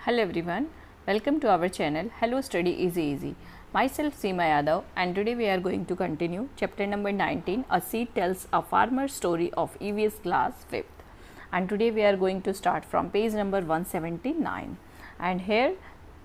Hello everyone, welcome to our channel Hello Study Easy. Myself Seema Yadav and today we are going to continue chapter number 19, A Seed Tells a Farmer Story of EVS class 5th. And today we are going to start from page number 179 and here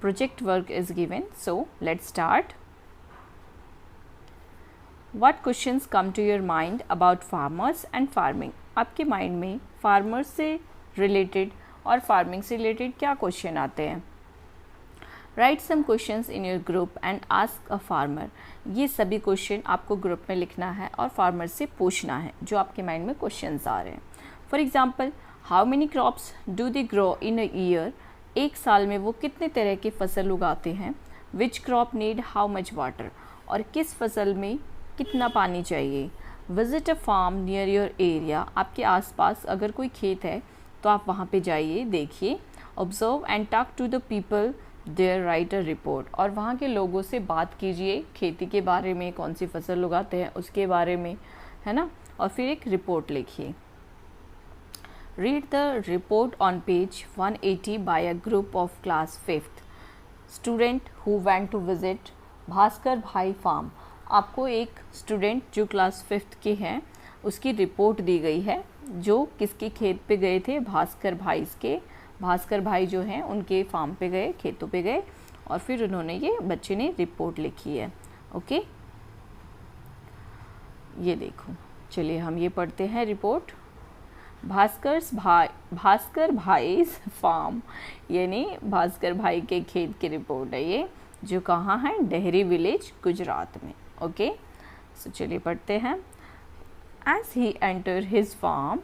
project work is given. So let's start. What questions come to your mind about farmers and farming? आपके mind में farmers से related और farming से related क्या question आते हैं? Write some questions in your group and ask a farmer. ये सभी क्वेश्चन आपको ग्रुप में लिखना है और फार्मर से पूछना है जो आपके माइंड में क्वेश्चंस आ रहे हैं. For example, how many crops do they grow in a year? एक साल में वो कितने तरह की फसल उगाते हैं? Which crop need how much water? और किस फसल में कितना पानी चाहिए? Visit a farm near your area. आपके आसपास अगर कोई खेत है तो आप वहाँ पे जाइए, देखिए. Observe and talk to the people there, write a report. और वहाँ के लोगों से बात कीजिए खेती के बारे में, कौन सी फसल उगाते हैं उसके बारे में, है ना. और फिर एक रिपोर्ट लिखिए. Read the report on page 180 by a group of class 5th student who went to visit Bhaskar bhai farm. आपको एक स्टूडेंट जो क्लास 5th के हैं उसकी रिपोर्ट दी गई है जो किसके खेत पे गए थे? भास्कर भाई के. भास्कर भाई जो हैं उनके फार्म पे गए, खेतों पे गए और फिर उन्होंने ये बच्चे ने रिपोर्ट लिखी है. ओके, ये देखो. चलिए हम ये पढ़ते हैं रिपोर्ट. भास्कर भाई फार्म यानी भास्कर भाई के खेत की रिपोर्ट है ये, जो कहाँ है? डेहरी विलेज, गुजरात में. ओके, सो चलिए पढ़ते हैं. As he entered his farm,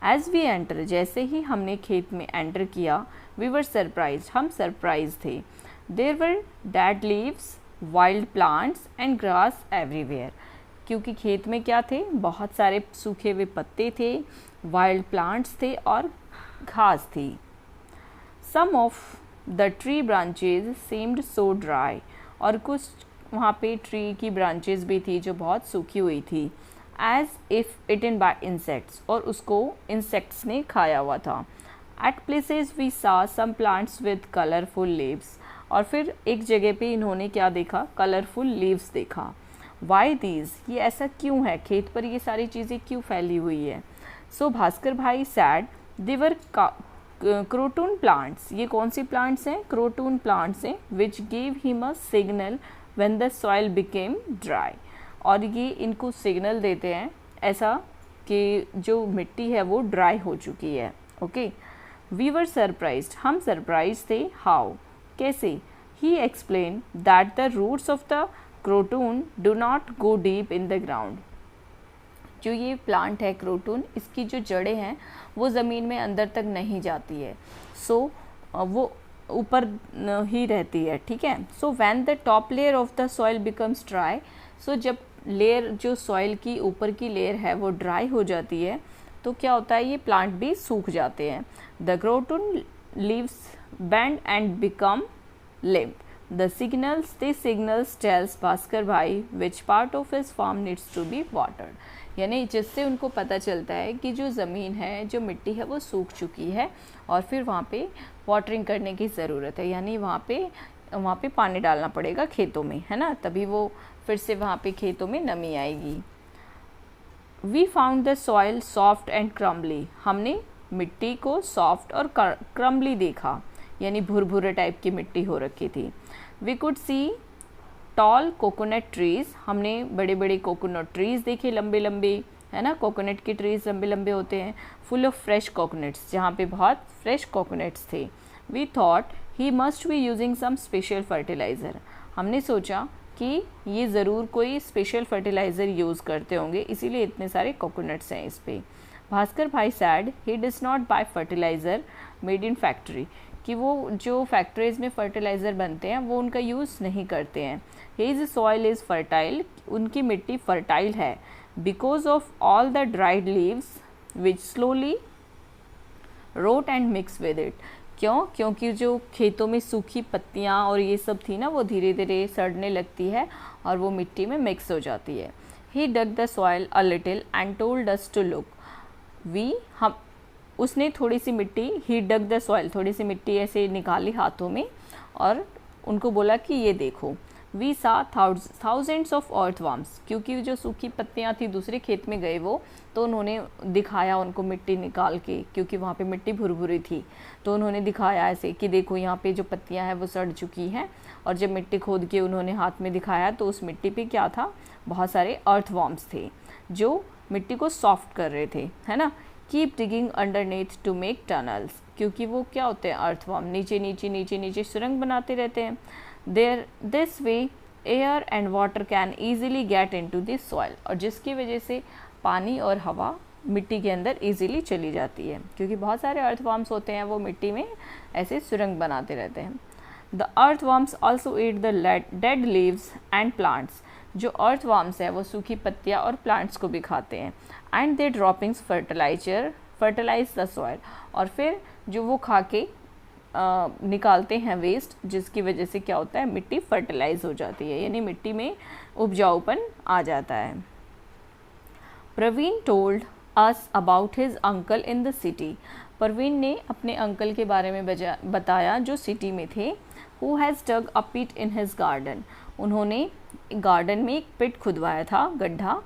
as we enter, जैसे ही हमने खेत में एंटर किया, we were surprised, हम सरप्राइज थे. There were dead leaves, wild plants and grass everywhere. क्योंकि खेत में क्या थे? बहुत सारे सूखे हुए पत्ते थे, वाइल्ड प्लांट्स थे और घास थी. Some of the tree branches seemed so dry. और कुछ वहाँ पे ट्री की ब्रांचेस भी थी जो बहुत सूखी हुई थी. As if eaten by insects, और उसको इंसेक्ट्स ने खाया हुआ था. At places we saw some plants with colorful leaves. और फिर एक जगह पे इन्होंने क्या देखा? कलरफुल लीव्स देखा. Why these? ये ऐसा क्यों है? खेत पर ये सारी चीज़ें क्यों फैली हुई है? So भास्कर भाई said they were croton plants. ये कौन सी प्लांट्स हैं? क्रोटून प्लांट्स हैं. Which gave him a signal when the soil became dry. और ये इनको सिग्नल देते हैं ऐसा कि जो मिट्टी है वो ड्राई हो चुकी है. ओके, वी वर सरप्राइज्ड, हम सरप्राइज थे. हाउ? कैसे? He explain that the roots of the croton do not go deep in the ground. जो ये प्लांट है क्रोटून, इसकी जो जड़ें हैं वो ज़मीन में अंदर तक नहीं जाती है. सो वो ऊपर ही रहती है. ठीक है. So when the top layer of the soil becomes dry, so जब लेयर जो सॉइल की ऊपर की लेयर है वो ड्राई हो जाती है तो क्या होता है? ये प्लांट भी सूख जाते हैं. The croton leaves bend and become limp. The signals tells Bhaskar bhai which part of his farm needs to be watered. यानी जिससे उनको पता चलता है कि जो ज़मीन है, जो मिट्टी है वो सूख चुकी है और फिर वहाँ पे वाटरिंग करने की ज़रूरत है. यानी वहाँ पे पानी डालना पड़ेगा खेतों में, है ना, तभी वो फिर से वहाँ पे खेतों में नमी आएगी. We found the soil soft and crumbly. हमने मिट्टी को सॉफ्ट और क्रम्बली देखा, यानी भुरभुरे टाइप की मिट्टी हो रखी थी. We could see tall coconut trees. हमने बड़े बड़े कोकोनट ट्रीज देखे, लंबे लंबे, है ना. कोकोनट के ट्रीज लंबे लंबे होते हैं. फुल ऑफ फ्रेश कोकोनट्स, जहाँ पे बहुत फ्रेश कोकोनट्स थे. We thought he must be using some special fertiliser. हमने सोचा कि ये ज़रूर कोई स्पेशल फर्टिलाइज़र यूज़ करते होंगे, इसीलिए इतने सारे कोकोनट्स हैं इस पे. Bhaskar bhai said he does not buy fertiliser made in factory. कि वो जो फैक्ट्रीज में फर्टिलाइज़र बनते हैं वो उनका यूज़ नहीं करते हैं. His soil is fertile. उनकी मिट्टी फर्टाइल है. Because of all the dried leaves which slowly rot and mix with it. क्यों? क्योंकि जो खेतों में सूखी पत्तियाँ और ये सब थी ना, वो धीरे धीरे सड़ने लगती है और वो मिट्टी में मिक्स हो जाती है. He dug the soil a little and told us to look. हम उसने थोड़ी सी मिट्टी, ही डग द सॉइल, थोड़ी सी मिट्टी ऐसे निकाली हाथों में और उनको बोला कि ये देखो, we saw thousands of earthworms, क्योंकि जो सूखी पत्तियां थी दूसरे खेत में गए वो, तो उन्होंने दिखाया उनको मिट्टी निकाल के, क्योंकि वहाँ पे मिट्टी भुरभुरी थी, तो उन्होंने दिखाया ऐसे कि देखो यहाँ पे जो पत्तियां हैं वो सड़ चुकी हैं। और जब मिट्टी खोद के उन्होंने हाथ में दिखाया तो उस मिट्टी पे क्या था, बहुत सारे अर्थवर्म्स थे जो मिट्टी को सॉफ्ट कर रहे थे, है ना। Keep digging underneath to make tunnels, क्योंकि वो क्या होते हैं, अर्थवर्म नीचे नीचे नीचे नीचे सुरंग बनाते रहते हैं। There this way air and water can easily get into this soil, और जिसकी वजह से पानी और हवा मिट्टी के अंदर इजीली चली जाती है, क्योंकि बहुत सारे अर्थवर्म्स होते हैं वो मिट्टी में ऐसे सुरंग बनाते रहते हैं। The earthworms also eat the dead leaves and plants, जो अर्थवर्म्स है वो सूखी पत्तियाँ और प्लांट्स को भी खाते हैं। And they droppings fertilise the soil, और फिर जो वो खा के निकालते हैं वेस्ट, जिसकी वजह से क्या होता है, मिट्टी फर्टिलाइज हो जाती है, यानी मिट्टी में उपजाऊपन आ जाता है। Praveen told us about his uncle in the city, Praveen ने अपने अंकल के बारे में बताया जो सिटी में थे। Who has dug a pit in his garden, उन्होंने गार्डन में एक पिट खुदवाया था, गड्ढा।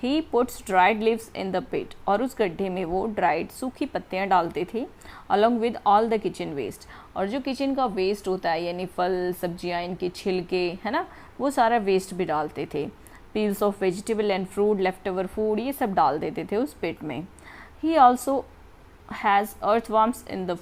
He puts dried leaves in the pit, और उस गड्ढे में वो ड्राइड सूखी पत्तियाँ डालते थे, along with all the kitchen waste, और जो किचन का वेस्ट होता है यानी फल सब्जियाँ, इनके छिलके, है ना, वो सारा वेस्ट भी डालते थे। Peels of vegetable and fruit, left over food, ये सब डाल देते थे उस पिट में। He also has earthworms in the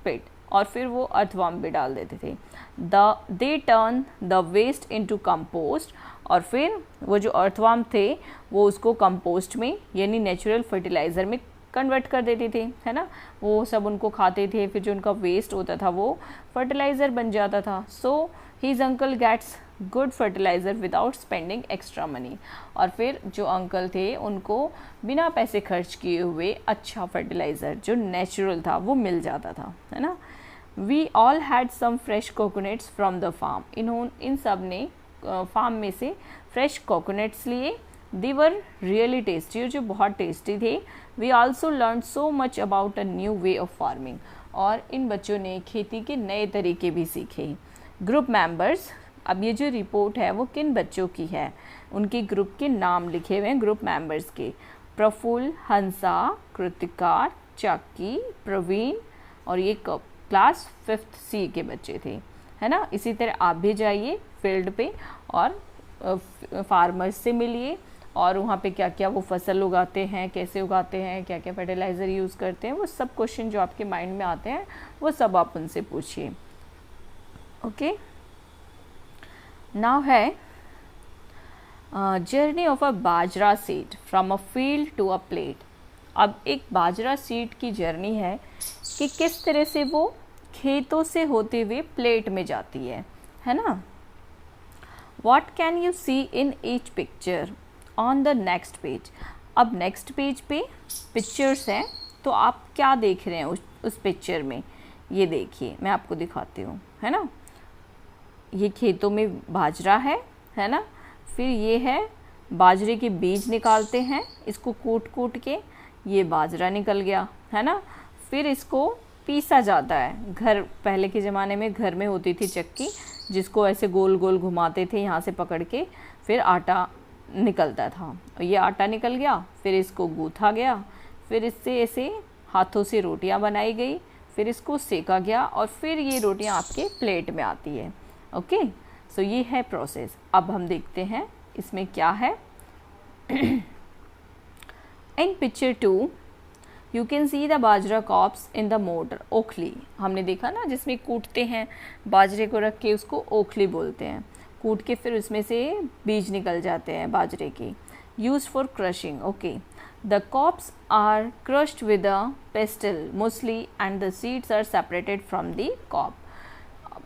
pit, और फिर वो अर्थवर्म भी डाल देते थे। They turn the waste into compost, और फिर वो जो अर्थवर्म थे वो उसको कंपोस्ट में यानी नेचुरल फर्टिलाइज़र में कन्वर्ट कर देते थे, है ना। वो सब उनको खाते थे, फिर जो उनका वेस्ट होता था वो फर्टिलाइज़र बन जाता था। So his uncle gets good fertiliser without spending extra money, और फिर जो अंकल थे उनको बिना पैसे खर्च किए हुए अच्छा फर्टिलाइज़र जो नेचुरल था वो मिल जाता था, है ना। We all had some fresh coconuts from the farm, इन सब ने फार्म में से फ्रेश कोकोनट्स लिए। दे वर रियली टेस्टी, और जो बहुत टेस्टी थे। We also learn so much about a new way of farming, और इन बच्चों ने खेती के नए तरीके भी सीखे। ग्रुप मेंबर्स, अब ये जो रिपोर्ट है वो किन बच्चों की है, उनके ग्रुप के नाम लिखे हुए हैं ग्रुप मेंबर्स के। प्रफुल्ल, हंसा, कृतिका, चक्की, प्रवीण, और ये क्लास 5th C के बच्चे थे, है ना। इसी तरह आप भी जाइए फील्ड पे और फार्मर्स से मिलिए, और वहाँ पे क्या क्या वो फसल उगाते हैं, कैसे उगाते हैं, क्या क्या फर्टिलाइज़र यूज़ करते हैं, वो सब क्वेश्चन जो आपके माइंड में आते हैं वो सब आप उनसे पूछिए। ओके, नाउ है journey of a bajra seed from a field to a plate. अब एक बाजरा सीड की जर्नी है कि किस तरह से वो खेतों से होते हुए प्लेट में जाती है ना। What can you see in each picture on the next page? अब नेक्स्ट पेज पे पिक्चर्स हैं, तो आप क्या देख रहे हैं उस पिक्चर में, ये देखिए मैं आपको दिखाती हूँ, है ना। ये खेतों में बाजरा है ना। फिर ये है बाजरे के बीज निकालते हैं, इसको कूट कूट के ये बाजरा निकल गया, है ना। फिर इसको पीसा जाता है, घर पहले के ज़माने में घर में होती थी चक्की, जिसको ऐसे गोल गोल घुमाते थे यहाँ से पकड़ के, फिर आटा निकलता था। ये आटा निकल गया, फिर इसको गूँथा गया, फिर इससे ऐसे हाथों से रोटियां बनाई गई, फिर इसको सेका गया, और फिर ये रोटियां आपके प्लेट में आती है। ओके, सो ये है प्रोसेस। अब हम देखते हैं इसमें क्या है। In picture 2 you can see the bajra cobs in the mortar, ओखली। हमने देखा ना जिसमें कूटते हैं बाजरे को, रख के उसको ओखली बोलते हैं। कूट के फिर उसमें से बीज निकल जाते हैं बाजरे के। Used for crushing, okay. The cobs are crushed with a pestle मुसली and the seeds are separated from the cob.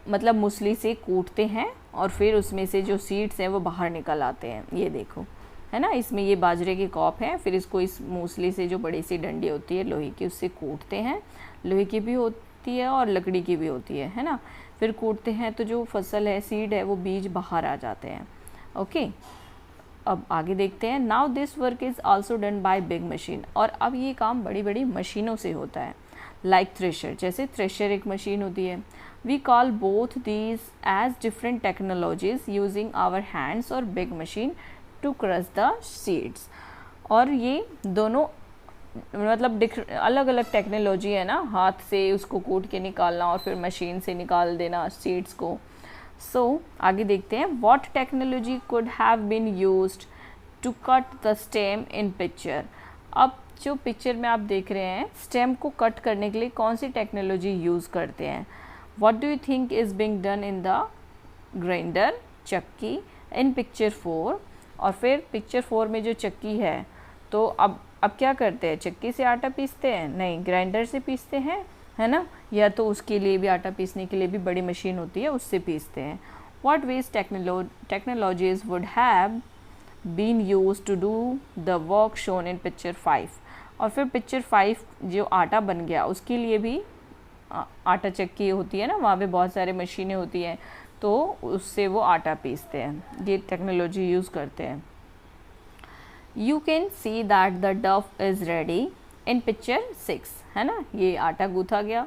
मतलब मुसली से कूटते हैं और फिर उसमें से जो सीड्स हैं वो बाहर निकल आते हैं, ये देखो, है ना। इसमें ये बाजरे के कॉप हैं, फिर इसको इस मूसली से जो बड़ी सी डंडी होती है लोहे की, उससे कूटते हैं। लोहे की भी होती है और लकड़ी की भी होती है ना। फिर कूटते हैं तो जो फसल है, सीड है, वो बीज बाहर आ जाते हैं। ओके, अब आगे देखते हैं। Now this work is also done by big machine, और अब ये काम बड़ी बड़ी मशीनों से होता है। लाइक थ्रेशर, जैसे थ्रेशर एक मशीन होती है। We call both these as different technologies using our hands और big machine to crush the seeds. और ये दोनों मतलब अलग अलग टेक्नोलॉजी है ना, हाथ से उसको कूट के निकालना और फिर मशीन से निकाल देना सीड्स को। सो आगे देखते हैं, what technology could have been used to cut the stem in picture. अब जो पिक्चर में आप देख रहे हैं, स्टेम को कट करने के लिए कौन सी टेक्नोलॉजी यूज़ करते हैं? What do you think is being done in the grinder, चक्की, इन पिक्चर 4। और फिर पिक्चर 4 में जो चक्की है, तो अब क्या करते हैं, चक्की से आटा पीसते हैं? नहीं, ग्राइंडर से पीसते हैं, है ना, या तो उसके लिए भी आटा पीसने के लिए भी बड़ी मशीन होती है, उससे पीसते हैं। What ways technologies would have been used to do the work shown in picture 5। और फिर पिक्चर 5 जो आटा बन गया, उसके लिए भी आटा चक्की होती है ना, वहाँ पे बहुत सारे मशीनें होती हैं, तो उससे वो आटा पीसते हैं, ये टेक्नोलॉजी यूज़ करते हैं। You can see that the Dove is ready in picture 6, है ना, ये आटा गूथा गया।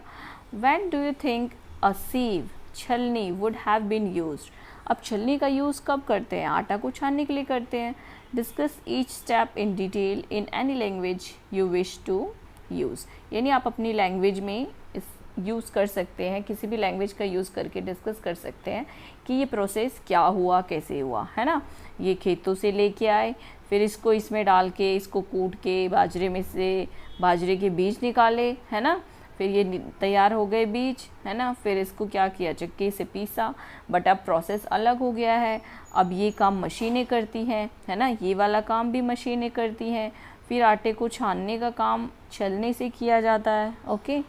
व्हेन डू यू थिंक अ सीव, छलनी, वुड हैव बीन यूज्ड। अब छलनी का यूज़ कब करते हैं? आटा को छानने के लिए करते हैं। Discuss each step in detail in any language you wish to use, यानी आप अपनी लैंग्वेज में इस यूज़ कर सकते हैं, किसी भी लैंग्वेज का यूज़ करके डिस्कस कर सकते हैं कि ये प्रोसेस क्या हुआ, कैसे हुआ, है ना। ये खेतों से लेके आए, फिर इसको इसमें डाल के, इसको कूट के बाजरे में से बाजरे के बीज निकाले, है ना, फिर ये तैयार हो गए बीज, है ना, फिर इसको क्या किया, चक्की से पीसा। बट अब प्रोसेस अलग हो गया है, अब ये काम मशीनें करती हैं, है ना, ये वाला काम भी मशीनें करती हैं। फिर आटे को छानने का काम छलने से किया जाता है। ओके,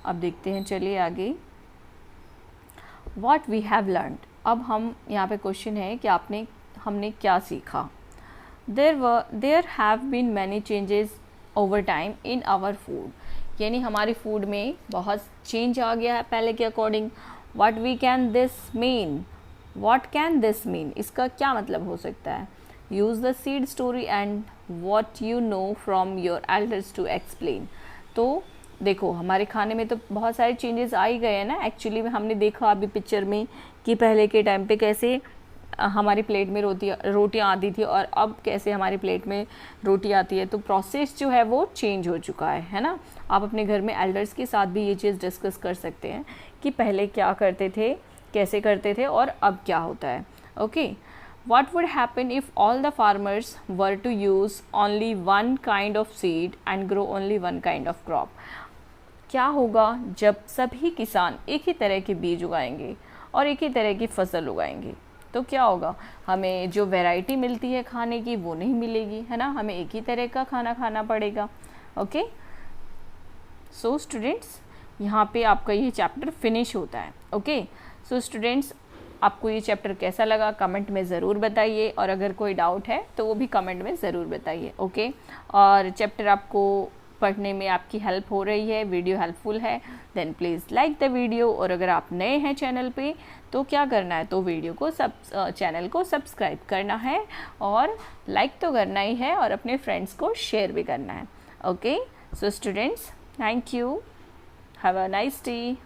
अब देखते हैं, चलिए आगे। व्हाट वी हैव लर्नड, अब हम यहाँ पे क्वेश्चन है कि हमने क्या सीखा। There have been many changes over time in our food, यानी हमारी फूड में बहुत चेंज आ गया है पहले के according. What can this mean, इसका क्या मतलब हो सकता है? Use the seed story and what you know from your elders to explain. तो देखो, हमारे खाने में तो बहुत सारे चेंजेस आ ही गए हैं ना। एक्चुअली में हमने देखा अभी पिक्चर में कि पहले के टाइम पे कैसे हमारी प्लेट में रोटियाँ आती थी और अब कैसे हमारी प्लेट में रोटी आती है। तो प्रोसेस जो है वो चेंज हो चुका है ना। आप अपने घर में एल्डर्स के साथ भी ये चीज़ डिस्कस कर सकते हैं कि पहले क्या करते थे, कैसे करते थे और अब क्या होता है। Okay, What would happen if all the farmers were to use only one kind of seed and grow only one kind of crop? क्या होगा जब सभी किसान एक ही तरह के बीज उगाएंगे और एक ही तरह की फसल उगाएंगे? तो क्या होगा, हमें जो वैरायटी मिलती है खाने की वो नहीं मिलेगी, है ना, हमें एक ही तरह का खाना खाना पड़ेगा। ओके, सो स्टूडेंट्स, यहाँ पे आपका ये चैप्टर फिनिश होता है। ओके, सो स्टूडेंट्स, आपको ये चैप्टर कैसा लगा कमेंट में ज़रूर बताइए, और अगर कोई डाउट है तो वो भी कमेंट में ज़रूर बताइए। ओके, और चैप्टर आपको पढ़ने में आपकी हेल्प हो रही है, वीडियो हेल्पफुल है, then please like the video. और अगर आप नए हैं चैनल पे तो क्या करना है, तो वीडियो को चैनल को सब्सक्राइब करना है और लाइक तो करना ही है और अपने फ्रेंड्स को शेयर भी करना है। Okay, so students, thank you, have a nice day.